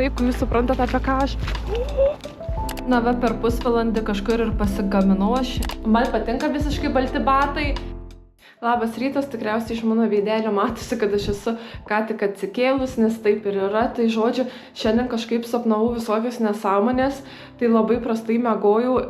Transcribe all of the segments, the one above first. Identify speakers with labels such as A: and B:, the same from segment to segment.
A: žinai, jūs suprantate, apie ką aš. Na, per pusvalandį kažkur ir pasigaminau aš. Man patinka visiškai balti batai. Labas rytas, tikriausiai iš mano veidelio matosi, kad aš esu ką tik atsikėlus, nes taip ir yra. Tai žodžiu, šiandien kažkaip sapnavau visokias nesąmonės, tai labai prastai miegojau.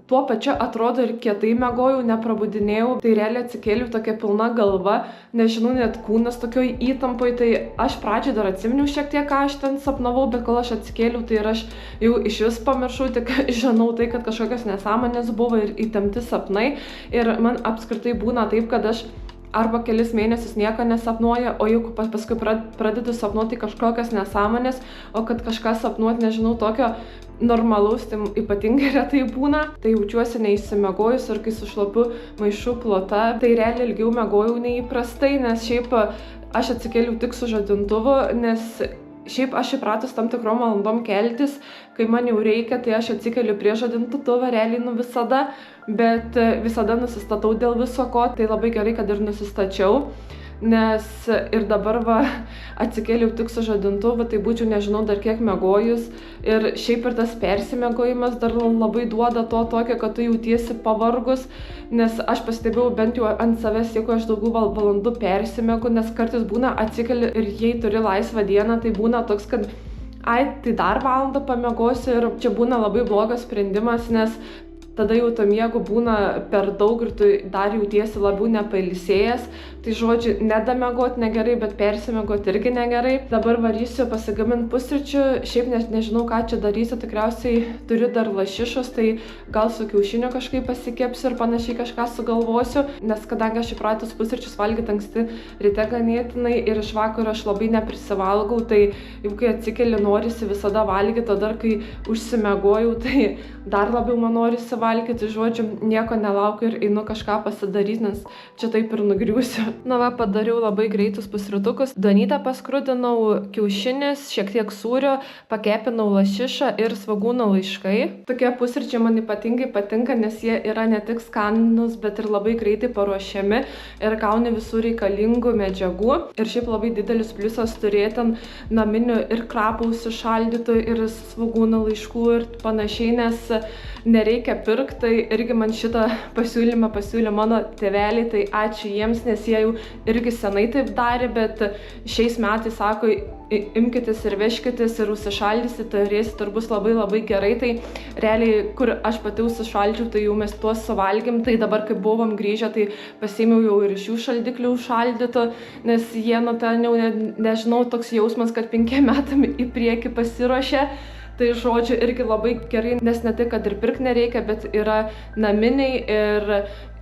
A: Tuo pačiu atrodo ir kietai miegojau, neprabudinėjau. Tai realiai atsikėliau tokia pilna galva, nežinau, net kūnas tokioj įtampoj. Tai aš pradžiai dar atsiminiau šiek tiek, ką aš ten sapnavau, bet kol aš atsikėliau, tai ir aš jau iš vis pamiršau, tik žinau tai, kad kažkokios nesąmonės buvo ir įtempti sapnai. Ir man apskritai būna taip, kad aš arba kelis mėnesius nieko nesapnuoja, o jeigu paskui pradedu sapnuoti kažkokias nesąmonės, o kad kažką sapnuoti, nežinau, tokio normalaus, tai ypatingai retai būna. Tai jaučiuosi neišsimiegojus ir kai su šlapiu maišu plota, tai realiai ilgiau miegojau neįprastai, nes šiaip aš atsikėliau tik su žadintuvu, nes šiaip aš įpratus tam tikrom valandom keltis, kai man jau reikia, tai aš atsikeliu prie žadintuvą, realiai visada, bet visada nusistatau dėl viso ko, tai labai gerai, kad ir nusistačiau. Nes ir dabar atsikėliau tik su žadintuvu, tai būčiau nežinau dar kiek miegojus. Ir šiaip ir tas persimiegojimas dar labai duoda to tokio, kad tu jautiesi pavargus. Nes aš pastebėjau bent jau ant savęs, jeigu aš daugiau valandų persimiegu, nes kartais būna atsikeli ir jei turi laisvą dieną, tai būna toks, kad tai dar valandą pamiegosiu ir čia būna labai blogas sprendimas, nes tada jau to miego būna per daug ir tu dar jautiesi labiau nepailsėjęs. Tai žodžiu, nedamiegot negerai, bet persimiegot irgi negerai. Dabar varysiu pasigaminti pusryčių. Šiaip nežinau, ką čia darysiu. Tikriausiai turiu dar lašišos, tai gal su kiaušiniu kažkaip pasikepsiu ir panašiai kažką sugalvosiu. Nes kadangi aš įpratus pusryčius valgyti anksti ryte ganėtinai ir iš vakaro aš labai neprisivalgau, tai jau kai atsikeli norisi visada valgyti, o dar kai užsimiegojau, tai dar labiau man norisi valgyti. Žodžiu, nieko nelaukiu ir einu kažką pasidaryti, nes čia taip ir nugriūsiu. Na padariau labai greitus pusrytukus. Duonytę paskrudinau, kiaušinis, šiek tiek sūrio, pakepinau lašišą ir svogūno laiškai. Tokie pusryčiai man ypatingai patinka, nes jie yra ne tik skanūs, bet ir labai greitai paruošiami ir gauni visų reikalingų medžiagų. Ir šiaip labai didelis pliusas turėti naminių ir krapų užsišaldytų ir svogūno laiškų ir panašiai, nes nereikia pirkti. Tai irgi man šitą pasiūlymą pasiūlė mano tėveliai, tai ačiū jiems, nes jie jau irgi senai taip darė, bet šiais metais sako, imkitės ir vežkitės ir užsišaldysit, turėsit ir bus labai labai gerai. Tai realiai, kur aš pati užsišaldžiau, tai jau mes tuos suvalgėm, tai dabar kai buvom grįžę, tai pasiėmiau jau ir iš jų šaldiklių užšaldytų, nes jie ten jau nežinau, toks jausmas, kad 5 metam į priekį pasiruošė. Tai žodžiu irgi labai gerai, nes ne tik, kad ir pirkti nereikia, bet yra naminiai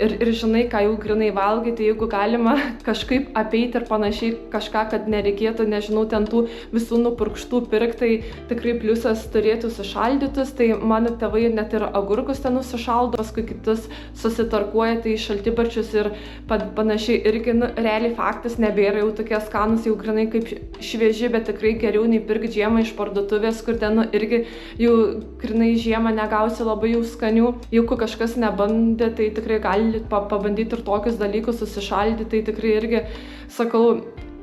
A: ir žinai, ką jau grinai valgai, tai jeigu galima kažkaip apeiti ir panašiai kažką, kad nereikėtų, nežinau, ten tų visų nupurkštų pirkti, tai tikrai pliusas turėtų sušaldytus. Tai mano tėvai net ir agurkus ten užsišaldo, paskui kitus susitarkuoja, tai šaltibarčius ir panašiai irgi, realiai faktas nebėra jau tokie skanūs, jau grinai kaip švieži, bet tikrai geriau nei pirkti žiemą iš parduotuvės, kur ten irgi jau grinai žiemą negausi labai jau skanių. Jeigu kažkas nebandė, tai tikrai gali pabandyti ir tokius dalykus susišaldyti, tai tikrai irgi, sakau,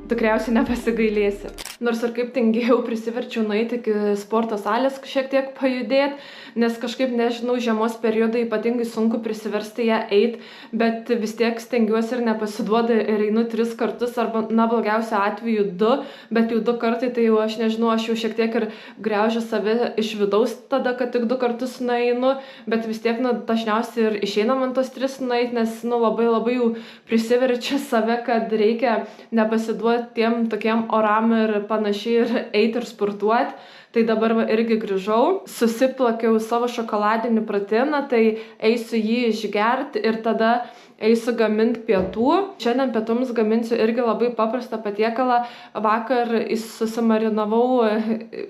A: tikriausiai nepasigailėsi. Nors ir kaip tingėjau, prisiverčiau nueiti iki sporto salės šiek tiek pajudėti, nes kažkaip, nežinau, žiemos periodai ypatingai sunku prisiversti ją eiti, bet vis tiek stengiuosi ir nepasiduoda ir einu 3 kartus, arba, blogiausiu atveju 2, bet jau 2 kartai, tai jau aš nežinau, aš jau šiek tiek ir griaužiu save iš vidaus tada, kad tik 2 kartus nueinu, bet vis tiek, dažniausiai ir išeina man tos 3 nueiti, nes, labai labai jau prisiverčia save, kad reikia nepasiduoti tiem tokiem oram ir panašiai ir eiti ir sportuoti. Tai dabar irgi grįžau, susiplakiau savo šokoladinį pratiną, tai eisiu jį išgerti ir tada eisiu gaminti pietų. Šiandien pietums gaminsiu irgi labai paprastą patiekalą. Vakar susimarinavau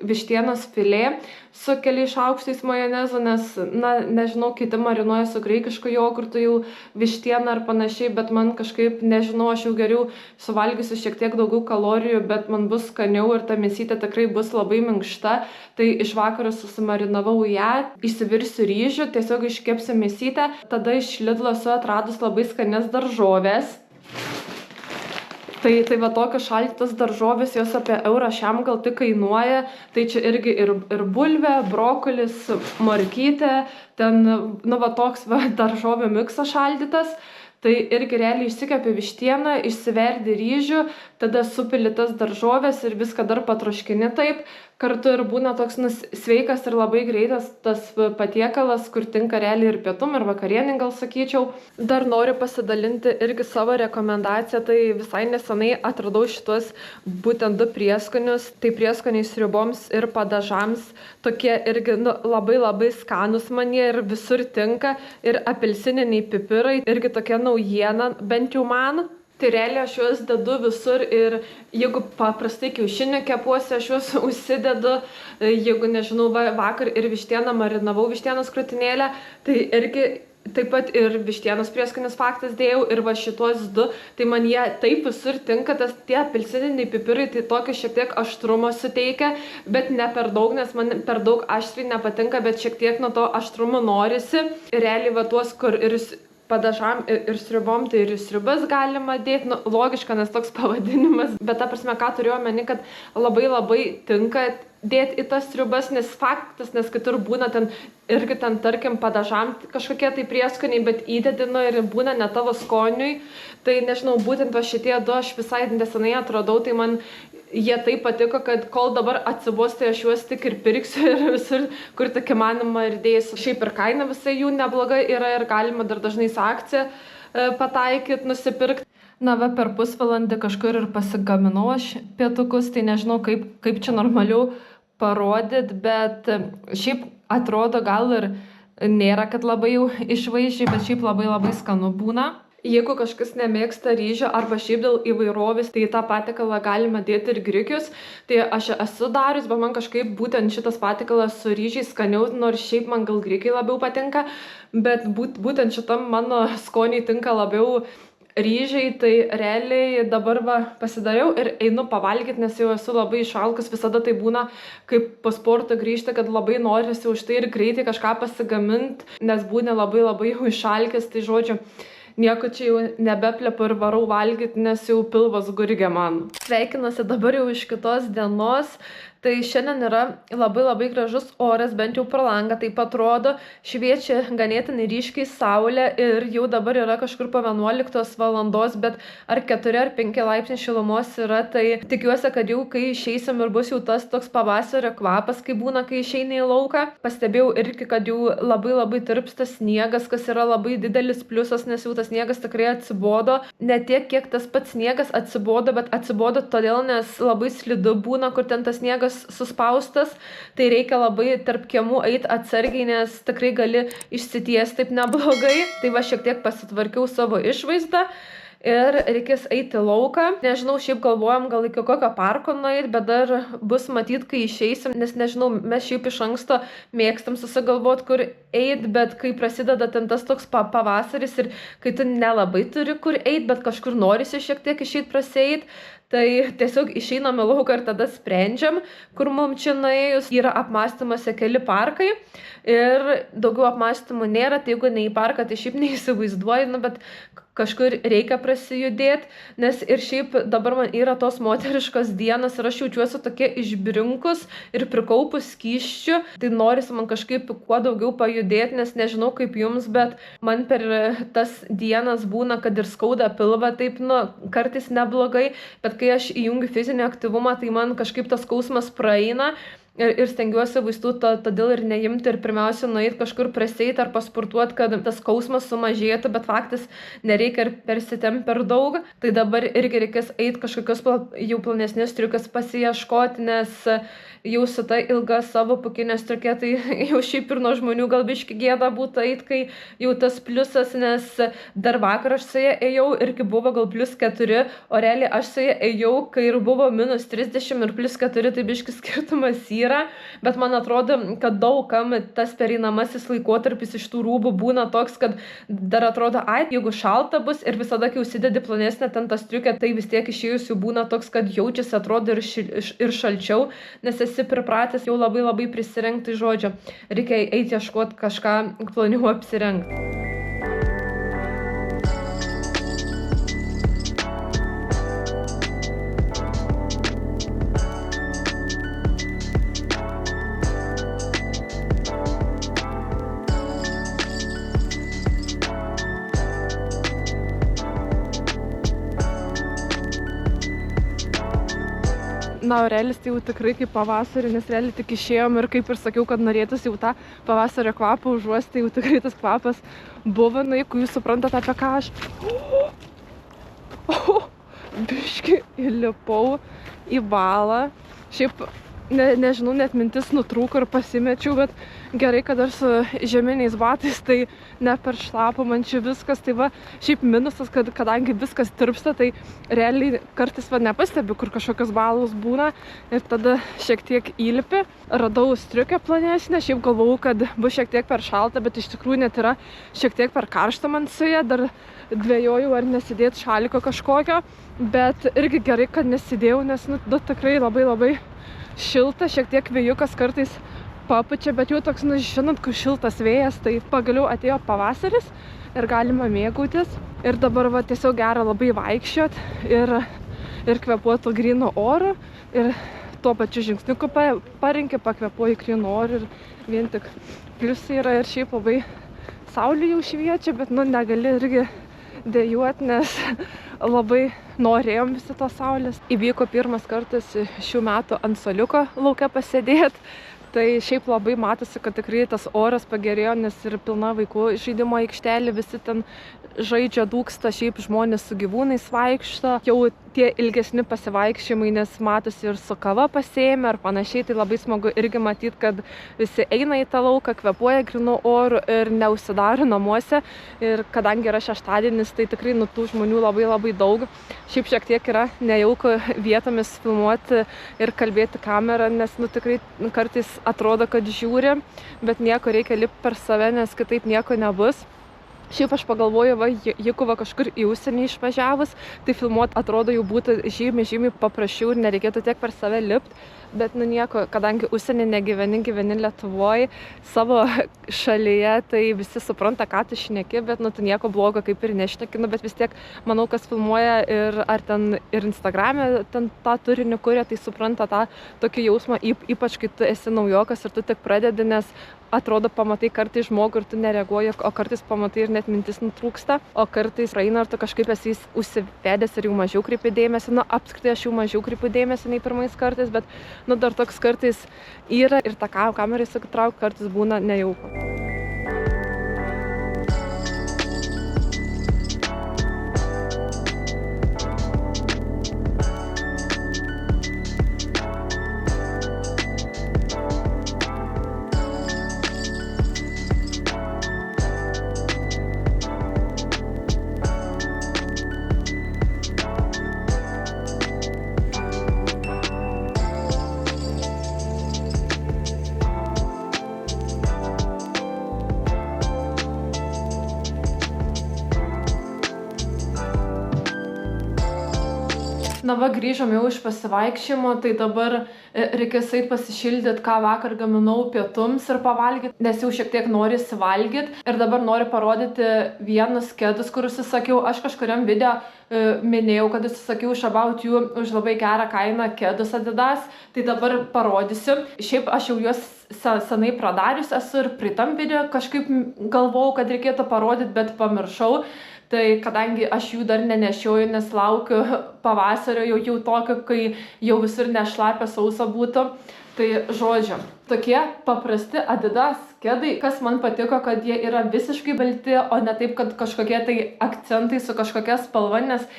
A: vištienos filė su keliais šaukštais majonezo, nes, nežinau, kiti marinuoja su graikišku jogurtu jau vištieną ar panašiai, bet man kažkaip, nežinau, aš jau geriau suvalgysiu šiek tiek daugiau kalorijų, bet man bus skaniau ir ta mėsytė tikrai bus labai minkšta. Tai iš vakaro susimarinavau ją, išsivirsiu ryžių, tiesiog iškepsiu mėsytę, tada iš Lidlo esu atradus labai skanias daržovės. Tai va tokios šaldytos daržovės, jos apie eurą šiam gal tik kainuoja. Tai čia irgi ir bulvė, brokolis, morkytė, ten, nu va toks va daržovių miksas šaldytas. Tai irgi realiai išsikepi vištieną, išsiverdi ryžių, tada supili tas daržovės ir viską dar patroškini taip. Kartu ir būna toks sveikas ir labai greitas tas patiekalas, kur tinka realiai ir pietum, ir vakarienį gal sakyčiau. Dar noriu pasidalinti irgi savo rekomendaciją, tai visai nesenai atradau šitos būtent 2 prieskonius. Tai prieskoniai sriuboms ir padažams, tokie irgi labai skanus man jie ir visur tinka. Ir apelsininiai pipirai, irgi tokia naujiena, bent jau man. Tai realiai aš juos dedu visur ir jeigu paprastai kiaušinį kepuosi, aš juos užsidedu. Jeigu, nežinau, vakar ir vištieną marinavau vištienos krūtinėlę, tai irgi taip pat ir vištienos prieskonis faktas dėjau ir va šitos 2, tai man jie taip visur tinka, tie apelsininiai pipirai, tai tokio šiek tiek aštrumo suteikia, bet ne per daug, nes man per daug aštriai nepatinka, bet šiek tiek nuo to aštrumo norisi. Realiai va tuos, kur ir padažam ir sriubom, tai ir sriubas galima dėti, logiška, nes toks pavadinimas, bet ta prasme, ką turiu omeny, kad labai tinka dėti į tas sriubas, nes faktas, nes kitur būna ten irgi ten, tarkim, padažam kažkokie tai prieskoniai, bet įdedino ir būna ne tavo skoniui. Tai nežinau, būtent va šitie 2 aš visai nesenai atradau, tai man jie taip patiko, kad kol dabar atsibos, tai aš juos tik ir pirksiu ir visur, kur tik įmanoma ir dėsiu. Šiaip ir kaina visai jų nebloga yra ir galima dar dažnai su akcija pataikyti, nusipirkti. Na, va, per pusvalandį kažkur ir pasigaminau aš pietukus, tai nežinau, kaip čia normaliau parodyti, bet šiaip atrodo gal ir nėra, kad labai jau išvaizdžiai, bet šiaip labai skanu būna. Jeigu kažkas nemėgsta ryžio arba šiaip dėl įvairovės, tai į tą patiekalą galima dėti ir grikius. Tai aš esu darius, bet man kažkaip būtent šitas patiekalas su ryžiais skaniau, nors šiaip man gal grikiai labiau patinka, bet būtent šitam mano skoniai tinka labiau ryžiai, tai realiai dabar va pasidariau ir einu pavalgyti, nes jau esu labai išalkus, visada tai būna, kaip po sporto grįžti, kad labai norisi už tai ir greitai kažką pasigaminti, nes būna labai jau išalkęs, tai žodžiu, nieko čia jau nebeplepu ir varau valgyti, nes jau pilvas gurgia man. Sveikinuosi dabar jau iš kitos dienos. Tai šiandien yra labai gražus oras, bent jau pro langą taip atrodo, šviečia ganėtinai ryškiai saulė ir jau dabar yra kažkur po 11 valandos, bet ar 4 ar 5 laipsniai šilumos yra, tai tikiuosi, kad jau kai išeisim ir bus jau tas toks pavasario kvapas, kai būna, kai išeina į lauką. Pastebėjau irgi, kad jau labai tirpsta sniegas, kas yra labai didelis pliusas, nes jau tas sniegas tikrai atsibodo. Ne tiek, kiek tas pats sniegas atsibodo, bet atsibodo todėl, nes labai slidu būna, kur ten tas sniegas suspaustas, tai reikia labai tarp kiemų eiti atsargiai, nes tikrai gali išsitiesti taip neblogai. Tai va šiek tiek pasitvarkiau savo išvaizdą ir reikės eiti lauką. Nežinau, šiaip galvojam gal iki kokio parko nueiti, bet dar bus matyt, kai išeisim, nes nežinau, mes šiaip iš anksto mėgstam susigalvoti, kur eiti, bet kai prasideda ten tas toks pavasaris ir kai tu nelabai turi kur eiti, bet kažkur norisi šiek tiek išeiti praseit, tai tiesiog išeinam į lauką ir tada sprendžiam, kur mums čia nuėjus. Yra apmąstymuose keli parkai ir daugiau apmąstymų nėra, tai jeigu ne į parką, tai šiaip neįsivaizduoju, bet kažkur reikia prasijudėti, nes ir šiaip dabar man yra tos moteriškos dienos ir aš jaučiuosi tokia išbrinkus ir prikaupus skysčių, tai norisi man kažkaip kuo daugiau pajudėti, nes nežinau kaip jums, bet man per tas dienas būna, kad ir skauda pilvą, taip, kartais neblogai, bet kai aš įjungiu fizinį aktyvumą, tai man kažkaip tas skausmas praeina. Ir stengiuosi vaistų todėl ir neimti ir pirmiausia nueiti kažkur praseit ar pasportuoti, kad tas skausmas sumažėtų, bet faktas nereikia ir persitempt per daug. Tai dabar irgi reikės eiti kažkokios jau planesnės striukės pasiieškoti, nes jau su ta ilga savo pūkinė striukė, tai jau šiaip ir nuo žmonių gal biškį gėda būtų eiti, kai jau tas pliusas, nes dar vakar aš su ja ėjau ir kai buvo gal +4, o realiai aš su ja ėjau, kai ir buvo -30 ir +4, tai biškį skirtumas yra, bet man atrodo, kad daugam tas pereinamasis laikotarpis iš tų rūbų būna toks, kad dar atrodo, jeigu šalta bus ir visada, kai užsidedi plonesnę ten tą striukę, tai vis tiek išėjus jau būna toks, kad jaučiasi, atrodo ir šalčiau, nes esi pripratęs jau labai prisirengti, žodžio. Reikia eiti ieškoti kažką ploniau apsirengti. Na, Aurelis tai jau tikrai kaip pavasarį, nes realiai tik išėjom ir kaip ir sakiau, kad norėtųsi jau tą pavasario kvapą užuosti, jau tikrai tas kvapas buvo, na, jeigu jūs suprantate, apie ką aš. Biški įlipau į balą. Šiaip, nežinau, net mintis nutrūko ir pasimečiau, bet gerai, kad aš su žieminiais batais, tai ne per šlapą man čia viskas. Tai va, šiaip minusas, kad kadangi viskas tirpsta, tai realiai kartais nepastebiu, kur kažkokios balos būna ir tada šiek tiek įlipi. Radau striukę plonesnę, šiaip galvojau, kad bus šiek tiek per šalta, bet iš tikrųjų net yra šiek tiek per karšta man su ja. Dar dvejojau, ar nesidėt šaliko kažkokio, bet irgi gerai, kad nesidėjau, nes tikrai labai šilta, šiek tiek vėjukas kartais papučia, bet jau toks, žinot, kur šiltas vėjas, tai pagaliau atėjo pavasaris ir galima mėgautis. Ir dabar va tiesiog gera labai vaikščiot ir kvėpuoti grynu oru ir tuo pačiu žingsniuku parinkė, pakvėpuoji grynu oru ir vien tik pliusai yra ir šiaip labai saulė jau šviečia, bet negali irgi dejuot, nes labai norėjom visi tos saulės. Įvyko pirmas kartas šių metų ant suoliuko lauke pasėdėt. Tai šiaip labai matosi, kad tikrai tas oras pagerėjo, nes ir pilna vaikų žaidimo aikštelė, visi ten žaidžia, dūksta, šiaip žmonės su gyvūnais vaikšto. Jau tie ilgesni pasivaikščiojimai, nes matosi ir su kava pasėmė ar panašiai, tai labai smagu irgi matyti, kad visi eina į tą lauką, kvėpuoja grynu oru ir neužsidaro namuose. Ir kadangi yra šeštadienis, tai tikrai tų žmonių labai daug. Šiaip šiek tiek yra nejauku vietomis filmuoti ir kalbėti kamerą, nes tikrai kartais atrodo, kad žiūri, bet nieko, reikia lipti per save, nes kitaip nieko nebus. Šiaip aš pagalvoju, jeigu kažkur į užsienį išvažiavus, tai filmuoti atrodo jau būtų žymiai paprasčiau ir nereikėtų tiek per save lipti. Bet nieko, kadangi užsienį gyveni Lietuvoje, savo šalyje, tai visi supranta, ką tu šneki, bet tu nieko blogo kaip ir nešneki, bet vis tiek, manau, kas filmuoja ar ten ir Instagrame ten tą turinį kuria, tai supranta tą tokį jausmą, ypač kai tu esi naujokas ir tu tik pradedi, nes atrodo, pamatai kartais žmogų ir tu nereaguoji, o kartais pamatai ir net mintis nutrūksta, o kartais praeina ir tu kažkaip esi užsivedęs ir jau mažiau kreipi dėmesį. Apskritai aš jau mažiau kreipiu dėmesį nei pirmais kartais, bet dar toks kartais yra ir tą kamerą įsitrauk, kartais būna nejauku. Na va, grįžom jau iš pasivaikščiojimo, tai dabar reikės eit pasišildyti, ką vakar gaminau pietums ir pavalgyti, nes jau šiek tiek norisi valgyti. Ir dabar noriu parodyti vienus kedus, kur užsisakiau. Aš kažkuriam video minėjau, kad užsisakiau iš About You už labai gerą kainą kedus Adidas, tai dabar parodysiu. Šiaip aš jau juos senai pradarius esu ir pritam video kažkaip galvojau, kad reikėtų parodyti, bet pamiršau. Tai kadangi aš jų dar nenešioju, nes laukiu pavasario jau tokio, kai jau visur nešlapia sausa būtų. Tai žodžiu, tokie paprasti Adidas kedai, kas man patiko, kad jie yra visiškai balti, o ne taip, kad kažkokie tai akcentai su kažkokia spalva, nes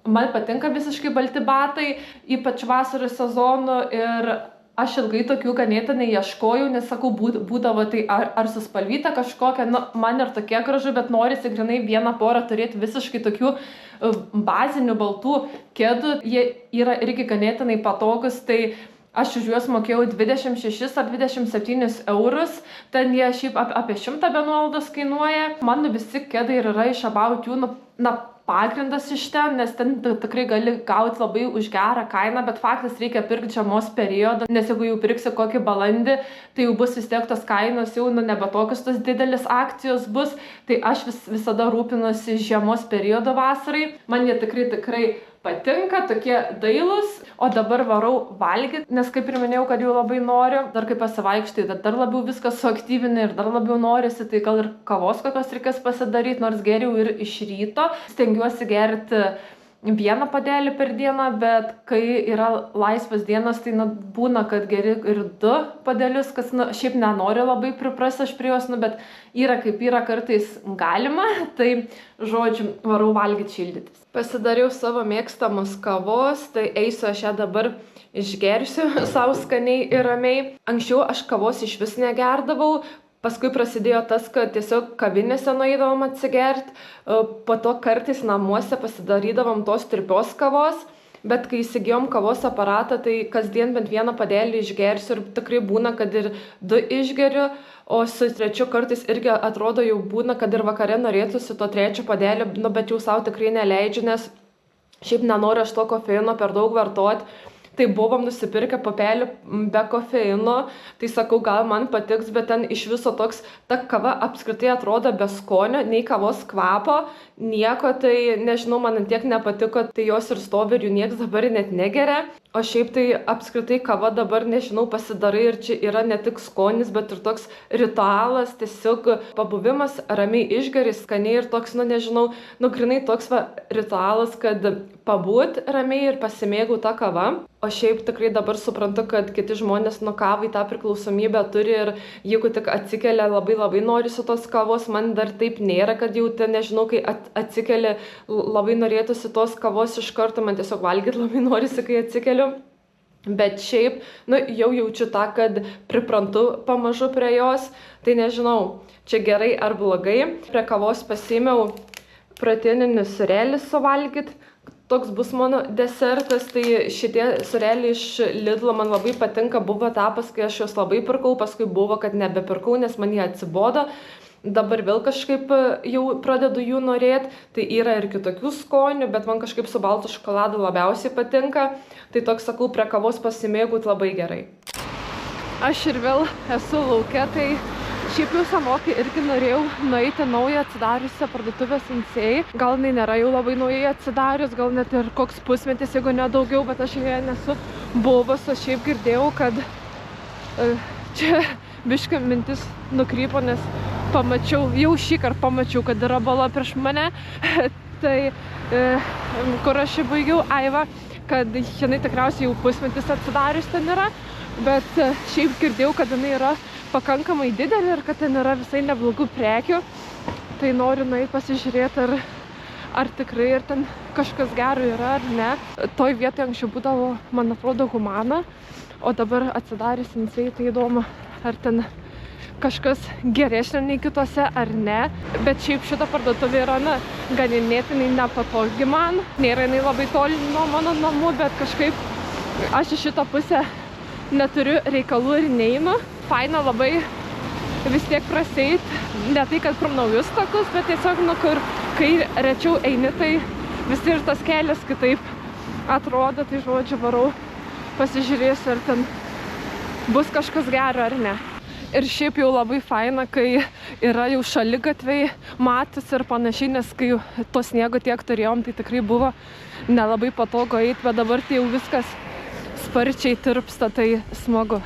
A: man patinka visiškai balti batai, ypač vasaros sezonu ir aš ilgai tokių ganėtinai ieškojau, nes sakau, būdavo tai ar suspalvyta kažkokia, man ir tokie gražu, bet norisi grinai vieną porą turėti visiškai tokių bazinių baltų kedų. Jie yra irgi ganėtinai patogus, tai aš už juos mokėjau 26 ar 27 eurus, ten jie šiaip apie 100 be nuolaidos kainuoja. Man visi kedai yra iš About You, pagrindas iš ten, nes ten tikrai gali gauti labai už gerą kainą, bet faktas reikia pirkti žiemos periodą, nes jeigu jau pirksi kokį balandį, tai jau bus vis tiek tos kainos, jau nebe tokios tos didelis akcijos bus, tai aš visada rūpinuosi žiemos periodo vasarai. Man jie tikrai patinka, tokie dailūs, o dabar varau valgyti, nes kaip ir minėjau, kad jau labai noriu, dar kaip pasivaikštai, dar labiau viskas suaktyvina ir dar labiau norisi, tai gal ir kavos kokios reikės pasidaryti, nors geriau ir iš ryto. Stengiuosi gerti vieną puodelį per dieną, bet kai yra laisvas dienas, tai būna, kad geri ir 2 puodelius, kas šiaip nenori labai priprasti aš prie jos, bet yra kaip yra, kartais galima, tai žodžiu, varau valgyti šildytis. Pasidariau savo mėgstamus kavos, tai eisiu aš ją dabar išgersiu savo skaniai ir ramiai. Anksčiau aš kavos iš vis negerdavau, paskui prasidėjo tas, kad tiesiog kavinėse nueidavom atsigerti, po to kartais namuose pasidarydavom tos tirpios kavos, bet kai įsigijom kavos aparatą, tai kasdien bent vieną puodelį išgersiu ir tikrai būna, kad ir 2 išgeriu, o su 3 kartais irgi atrodo jau būna, kad ir vakare norėtųsi to 3 puodelį, bet jau savo tikrai neleidžiu, nes šiaip nenoriu aš to kofeino per daug vartoti. Tai buvom nusipirkę papelį be kofeino, tai sakau, gal man patiks, bet ten iš viso toks, ta kava apskritai atrodo be skonio, nei kavos kvapo, nieko, tai nežinau, man tiek nepatiko, tai jos ir stovi ir jų nieks dabar net negeria. O šiaip tai apskritai kava dabar, nežinau, pasidarai ir čia yra ne tik skonis, bet ir toks ritualas, tiesiog pabuvimas, ramiai išgeri, skaniai ir toks, nežinau, grinai toks ritualas, kad pabūt ramiai ir pasimėgau tą kavą. O šiaip tikrai dabar suprantu, kad kiti žmonės nuo kavai tą priklausomybę turi ir jeigu tik atsikelia labai norisi tos kavos, man dar taip nėra, kad jau ten, nežinau, kai atsikeli labai norėtųsi tos kavos iš karto, man tiesiog valgyti labai norisi, kai atsikeliu. Bet šiaip, jau jaučiu tą, kad priprantu pamažu prie jos, tai nežinau, čia gerai ar blogai. Prie kavos pasiėmiau proteininį sūrelį suvalgyti. Toks bus mano desertas, tai šitie sūreliai iš Lidlo man labai patinka, buvo etapas, kai aš juos labai pirkau, paskui buvo, kad nebepirkau, nes man jie atsibodo. Dabar vėl kažkaip jau pradedu jų norėti, tai yra ir kitokių skonių, bet man kažkaip su baltu šokoladu labiausiai patinka, tai toks, sakau, prie kavos pasimėgut labai gerai. Aš ir vėl esu lauke, tai šiaip jau senokai irgi norėjau nueiti naują atsidariusią parduotuvę Sensei. Gal jinai nėra jau labai naujai atsidarius, gal net ir koks pusmetis, jeigu ne daugiau, bet aš joje nesu buvus, o šiaip girdėjau, kad čia biškai mintis nukrypo, nes jau šįkart pamačiau, kad yra bala prieš mane, tai kur aš baigiau Aivą, kad jinai tikriausiai jau pusmetis atsidarius ten yra, bet šiaip girdėjau, kad jinai yra pakankamai didelė ir kad ten yra visai neblogų prekių, tai noriu nueiti pasižiūrėti, ar tikrai ir ten kažkas gero yra ar ne. Toj vietoje anksčiau būdavo, man atrodo, Humana, o dabar atsidarė Sensei, tai įdomu, ar ten kažkas geresnio nei kitose ar ne, bet šiaip šita parduotuvė yra ganėtinai nepatogi man, nėra jinai labai toli nuo mano namų, bet kažkaip aš į šitą pusę neturiu reikalų ir neinu. Faina labai vis tiek praseit, ne tai, kad pro naujus takus, bet tiesiog, kur kai rečiau eini, tai vis ir tas kelias kitaip atrodo, tai žodžiu varau, pasižiūrėsiu, ar ten bus kažkas gero ar ne. Ir šiaip jau labai faina, kai yra jau šaligatviai matus ir panašiai, nes kai to sniego tiek turėjom, tai tikrai buvo nelabai patogu eiti, bet dabar tai jau viskas sparčiai tirpsta, tai smagu.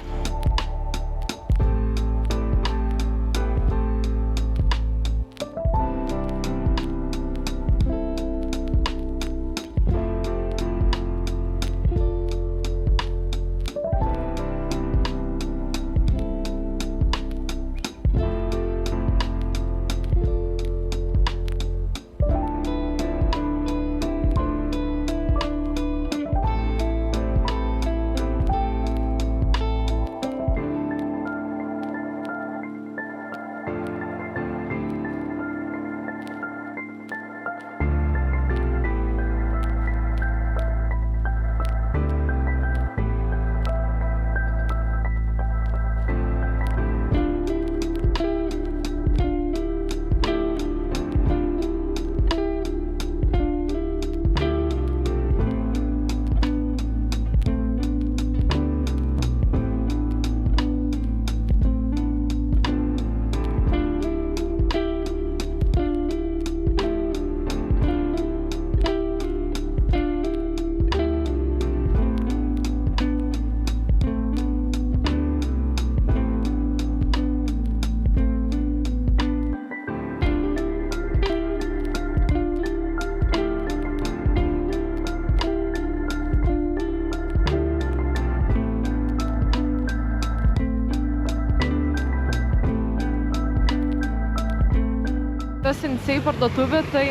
A: Ta Sensei parduotuvė, tai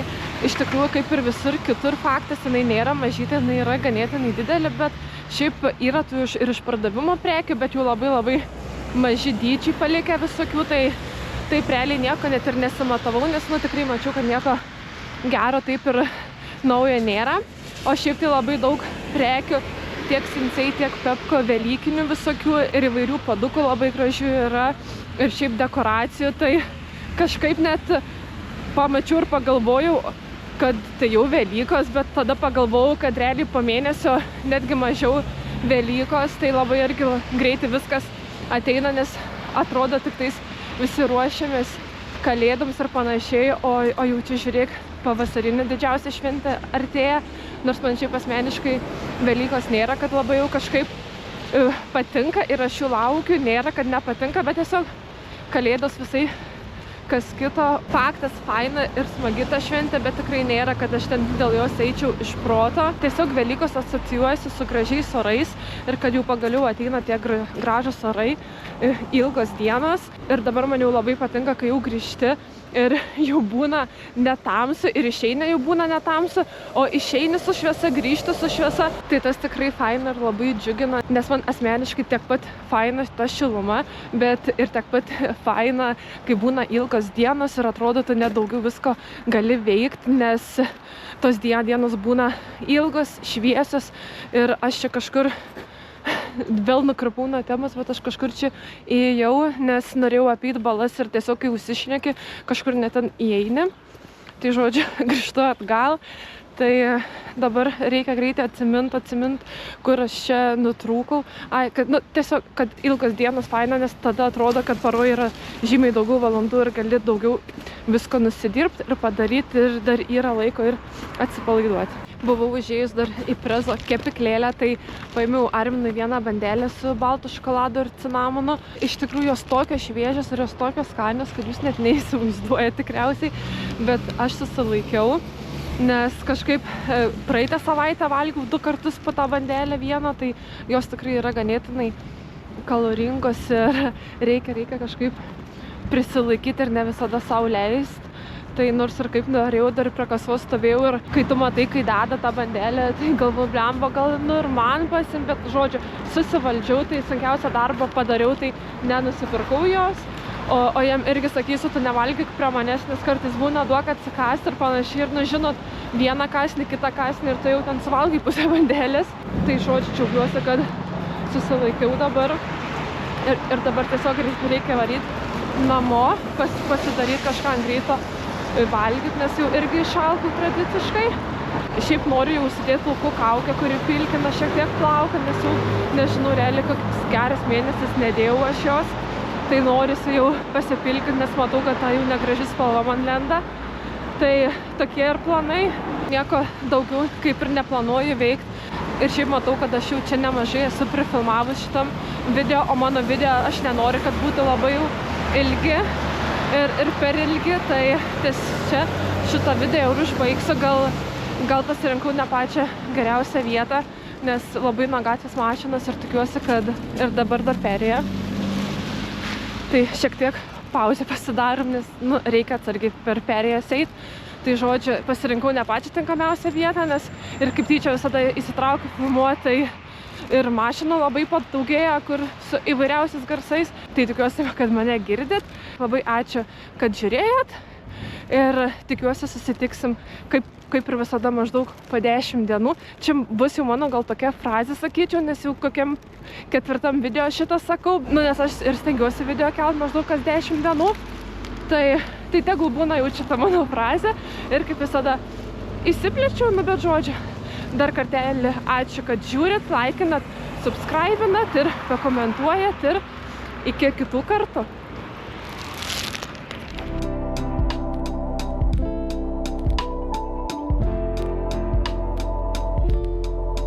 A: iš tikrųjų kaip ir visur kitur faktas, jinai nėra mažytė, jinai yra ganėtinai didelė, bet šiaip yra tų ir išpardavimo prekių, bet jų labai maži dydžiai palikę visokių, tai taip realiai nieko net ir nesimatavau, nes tikrai mačiau, kad nieko gero taip ir naujo nėra. O šiaip tai labai daug prekių, tiek Sensei, tiek Pepko velykinių visokių ir įvairių padukų labai gražių yra ir šiaip dekoracijų, tai kažkaip net pamačiau ir pagalvojau, kad tai jau Velykos, bet tada pagalvojau, kad realiai po mėnesio netgi mažiau Velykos, tai labai irgi greitai viskas ateina, nes atrodo tik tais visi ruošiamės kalėdoms ir panašiai, o jau čia žiūrėk, pavasarinė didžiausia šventė artėja, nors man šiaip asmeniškai Velykos nėra, kad labai jau kažkaip patinka ir aš jų laukiu, nėra, kad nepatinka, bet tiesiog kalėdos visai kas kito. Faktas, faina ir smagi ta šventė, bet tikrai nėra, kad aš ten dėl jos eičiau iš proto. Tiesiog Velykos asocijuojasi su gražiais orais ir kad jau pagaliau ateina tie gražūs orai, ilgos dienos. Ir dabar man jau labai patinka, kai jau grįžti ir jau būna netamsu ir išeina jau būna netamsu, o išeini su šviesa, grįžti su šviesa. Tai tas tikrai faina ir labai džiugina, nes man asmeniškai tiek pat faina ta šiluma, bet ir tiek pat faina, kai būna ilgos dienos ir atrodo, tu net daugiau visko gali veikti, nes tos dienos būna ilgos, šviesios ir aš čia kažkur vėl nukrypau nuo temos, bet aš kažkur čia įėjau, nes norėjau apeit balas ir tiesiog kai užsišneki, kažkur net ten įeini. Tai žodžiu, grįžtu atgal. Tai dabar reikia greitai atsimint, kur aš čia nutrūkau. Tiesiog, kad ilgas dienos faina, nes tada atrodo, kad paroje yra žymiai daugiau valandų ir gali daugiau visko nusidirbti ir padaryti ir dar yra laiko ir atsipalaiduoti. Buvau užėjus dar į Prezo kepyklėlę, tai paėmiau Arminui vieną bandelę su baltu šokoladu ir cinamonu. Iš tikrųjų, jos tokios šviežios ir jos tokios skanios, kad jūs net neįsivaizduojate tikriausiai, bet aš susilaikiau, nes kažkaip praeitą savaitę valgiau 2 kartus po tą bandelę vieną, tai jos tikrai yra ganėtinai kaloringos ir reikia kažkaip prisilaikyti ir ne visada sau leisti. Tai nors ir kaip norėjau, dar prie kasos stovėjau ir kai tu matai, kai deda tą bandelę, tai galvoju, blemba, gal ir man pasim, bet žodžiu, susivaldžiau, tai sunkiausią darbą padariau, tai nenusipirkau jos. O jam irgi sakysiu, tu nevalgyk prie manęs, nes kartais būna duok atsikąsti ir panašiai. Ir žinot, vieną kąsnį, kitą kąsnį ir tu jau ten suvalgai pusę bandelės. Tai žodžiu, džiaugiuosi, kad susilaikiau dabar. Ir dabar tiesiog reikia varyti namo, pasidaryti kažką ant greito valgyti, nes jau irgi išalkau tradiciškai. Šiaip noriu jau užsidėti plaukų kaukę, kuri pilkina šiek tiek plauką, nes jau, nežinau, realiai koks geras mėnesis nedėjau aš jos. Tai norisi jau pasipilkinti, nes matau, kad ta jau negraži spalva man lenda. Tai tokie ir planai. Nieko daugiau kaip ir neplanuoju veikti. Ir šiaip matau, kad aš jau čia nemažai esu prifilmavus šitam video, o mano video aš nenoriu, kad būtų labai ilgi ir per ilgi. Tai čia šitą video ir užbaigsiu. Gal pasirinkau ne pačią geriausią vietą, nes labai nuo gatvės mašinas ir tikiuosi, kad ir dabar dar perėja. Tai šiek tiek pauzę pasidarom, nes reikia atsargiai per perėjas eit. Tai žodžiu, pasirinkau ne pačią tinkamiausią vietą, nes ir kaip tyčia visada įsitraukiu filmuoti, tai ir mašinų labai padaugėja, kur su įvairiausiais garsais. Tai tikiuosi, kad mane girdit. Labai ačiū, kad žiūrėjot. Ir tikiuosi susitiksim, kaip ir visada, maždaug po 10 dienų. Čia bus jau mano gal tokia frazė, sakyčiau, nes jau kokiam 4 video šitą sakau. Nes aš ir stengiuosi video kelt maždaug kas 10 dienų. Tai tegul būna jau šitą mano frazę. Ir kaip visada įsiplėčiau, bet žodžiu, dar kartelį ačiū, kad žiūrit, laikinat, subscribinat ir pakomentuojat ir iki kitų kartų.